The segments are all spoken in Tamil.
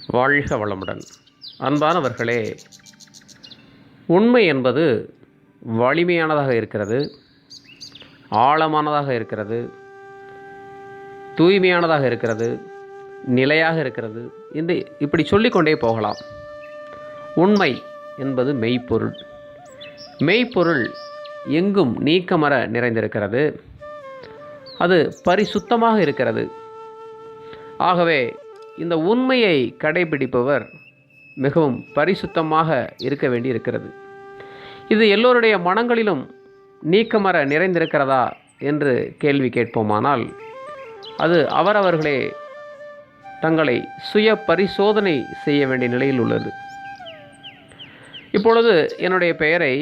வாழ்க வளமுடன். அன்பானவர்களே, உண்மை என்பது வலிமையானதாக இருக்கிறது, ஆழமானதாக இருக்கிறது, தூய்மையானதாக இருக்கிறது, நிலையாக இருக்கிறது என்று இப்படி சொல்லிக்கொண்டே போகலாம். உண்மை என்பது மெய்ப்பொருள். மெய்ப்பொருள் எங்கும் நீக்கமற நிறைந்திருக்கிறது. அது பரிசுத்தமாக இருக்கிறது. ஆகவே இந்த உண்மையை கடைபிடிப்பவர் மிகவும் பரிசுத்தமாக இருக்க வேண்டி இருக்கிறது. இது எல்லோருடைய மனங்களிலும் நீக்கமற நிறைந்திருக்கிறதா என்று கேள்வி கேட்போமானால், அது அவரவர்களே தங்களை சுய பரிசோதனை செய்ய வேண்டிய நிலையில் உள்ளது. இப்பொழுது என்னுடைய பெயரை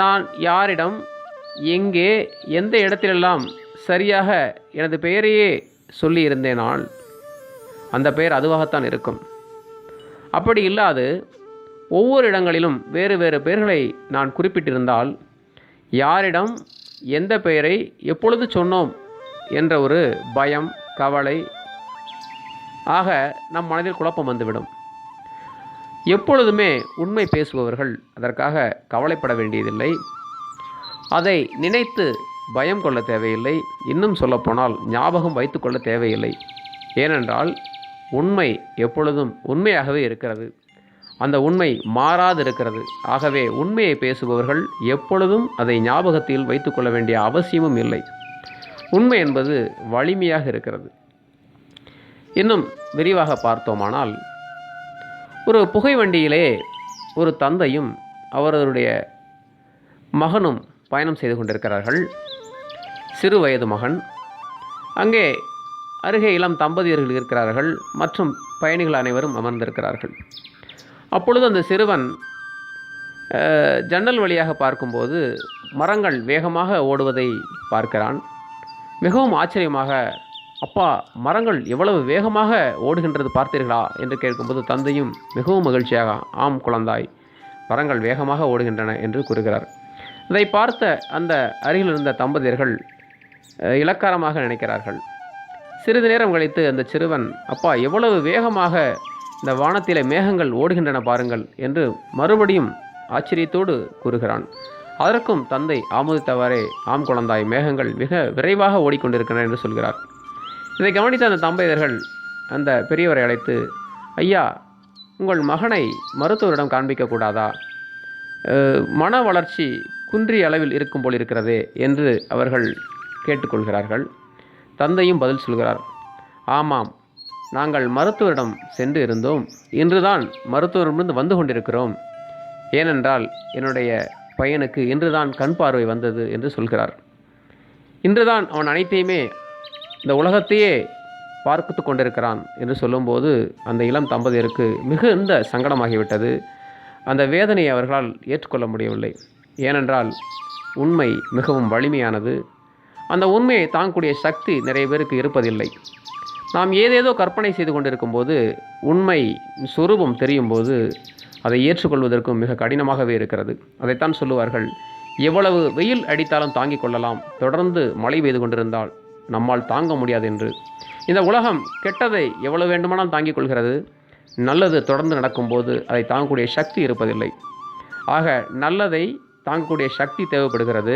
நான் யாரிடம், எங்கே, எந்த இடத்திலெல்லாம் சரியாக எனது பெயரையே சொல்லி இருந்தேனால் அந்த பெயர் அதுவாகத்தான் இருக்கும். அப்படி இல்லாது ஒவ்வொரு இடங்களிலும் வேறு வேறு பெயர்களை நான் குறிப்பிட்டிருந்தால், யாரிடம் எந்த பெயரை எப்பொழுது சொன்னோம் என்ற ஒரு பயம், கவலை ஆக நம் மனதில் குழப்பம் வந்துவிடும். எப்பொழுதுமே உண்மை பேசுபவர்கள் அதற்காக கவலைப்பட வேண்டியதில்லை. அதை நினைத்து பயம் கொள்ள தேவையில்லை. இன்னும் சொல்லப்போனால் ஞாபகம் வைத்து கொள்ள தேவையில்லை. ஏனென்றால் உண்மை எப்பொழுதும் உண்மையாகவே இருக்கிறது. அந்த உண்மை மாறாது இருக்கிறது. ஆகவே உண்மையை பேசுபவர்கள் எப்பொழுதும் அதை ஞாபகத்தில் வைத்து கொள்ள வேண்டிய அவசியமும் இல்லை. உண்மை என்பது வலிமையாக இருக்கிறது. இன்னும் விரிவாக பார்த்தோமானால், ஒரு புகை வண்டியிலே ஒரு தந்தையும் அவருடைய மகனும் பயணம் செய்து கொண்டிருக்கிறார்கள். சிறு வயது மகன். அங்கே அருகே இளம் தம்பதியர்கள் இருக்கிறார்கள். மற்றும் பயணிகள் அனைவரும் அமர்ந்திருக்கிறார்கள். அப்பொழுது அந்த சிறுவன் ஜன்னல் வழியாக பார்க்கும்போது மரங்கள் வேகமாக ஓடுவதை பார்க்கிறான். மிகவும் ஆச்சரியமாக, அப்பா, மரங்கள் எவ்வளவு வேகமாக ஓடுகின்றது பார்த்தீர்களா என்று கேட்கும்போது தந்தையும் மிகவும் மகிழ்ச்சியாக, ஆம் குழந்தாய், மரங்கள் வேகமாக ஓடுகின்றன என்று கூறுகிறார். அதை பார்த்த அந்த அருகில் இருந்த தம்பதியர்கள் இலக்காரமாக நினைக்கிறார்கள். சிறிது நேரம் கழித்து அந்த சிறுவன், அப்பா, எவ்வளவு வேகமாக இந்த வானத்திலே மேகங்கள் ஓடுகின்றன பாருங்கள் என்று மறுபடியும் ஆச்சரியத்தோடு கூறுகிறான். அதற்கும் தந்தை ஆமோதித்தவாறே, ஆம் குழந்தாய், மேகங்கள் மிக விரைவாக ஓடிக்கொண்டிருக்கின்றன என்று சொல்கிறார். இதை கவனித்த அந்த தம்பதியர்கள் அந்த பெரியவரை அழைத்து, ஐயா, உங்கள் மகனை மருத்துவரிடம் காண்பிக்கக்கூடாதா? மன வளர்ச்சி குன்றிய அளவில் இருக்கும் போல் இருக்கிறதே என்று அவர்கள் கேட்டுக்கொள்கிறார்கள். தந்தையும் பதில் சொல்கிறார், ஆமாம், நாங்கள் மருத்துவரிடம் சென்று இருந்தோம். இன்றுதான் மருத்துவரிடமிருந்து வந்து கொண்டிருக்கிறோம். ஏனென்றால் என்னுடைய பையனுக்கு இன்றுதான் கண் பார்வை வந்தது என்று சொல்கிறார். இன்றுதான் அவன் அனைத்தையுமே, இந்த உலகத்தையே பார்த்து கொண்டிருக்கிறான் என்று சொல்லும்போது அந்த இளம் தம்பதியருக்கு மிகுந்த சங்கடமாகிவிட்டது. அந்த வேதனையை அவர்களால் ஏற்றுக்கொள்ள முடியவில்லை. ஏனென்றால் உண்மை மிகவும் வலிமையானது. அந்த உண்மையை தாங்கக்கூடிய சக்தி நிறைய பேருக்கு இருப்பதில்லை. நாம் ஏதேதோ கற்பனை செய்து கொண்டிருக்கும்போது உண்மை சொரூபம் தெரியும் போது அதை ஏற்றுக்கொள்வதற்கும் மிக கடினமாகவே இருக்கிறது. அதைத்தான் சொல்லுவார்கள், எவ்வளவு வெயில் அடித்தாலும் தாங்கிக் கொள்ளலாம், தொடர்ந்து மழை பெய்து கொண்டிருந்தால் நம்மால் தாங்க முடியாது என்று. இந்த உலகம் கெட்டதை எவ்வளவு வேண்டுமானால் தாங்கிக் கொள்கிறது. நல்லது தொடர்ந்து நடக்கும்போது அதை தாங்கக்கூடிய சக்தி இருப்பதில்லை. ஆக நல்லதை தாங்கக்கூடிய சக்தி தேவைப்படுகிறது.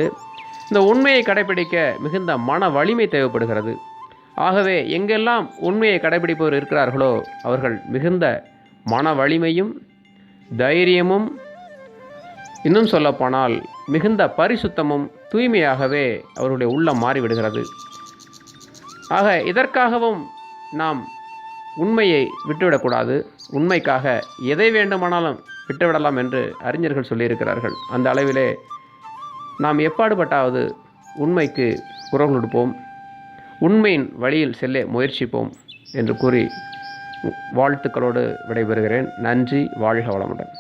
இந்த உண்மையை கடைபிடிக்க மிகுந்த மன வலிமை தேவைப்படுகிறது. ஆகவே எங்கெல்லாம் உண்மையை கடைபிடிப்பவர் இருக்கிறார்களோ அவர்கள் மிகுந்த மன வலிமையும் தைரியமும், இன்னும் சொல்லப்போனால் மிகுந்த பரிசுத்தமும் தூய்மையாகவே அவருடைய உள்ளம் மாறிவிடுகிறது. ஆக இதற்காகவும் நாம் உண்மையை விட்டுவிடக்கூடாது. உண்மைக்காக எதை வேண்டுமானாலும் விட்டுவிடலாம் என்று அறிஞர்கள் சொல்லியிருக்கிறார்கள். அந்த அளவிலே நாம் எப்பாடுபட்டாவது உண்மைக்கு குரல் கொடுப்போம், உண்மையின் வழியில் செல்ல முயற்சிப்போம் என்று கூறி வாழ்த்துக்களோடு விடைபெறுகிறேன். நன்றி. வாழ்க வளமுடன்.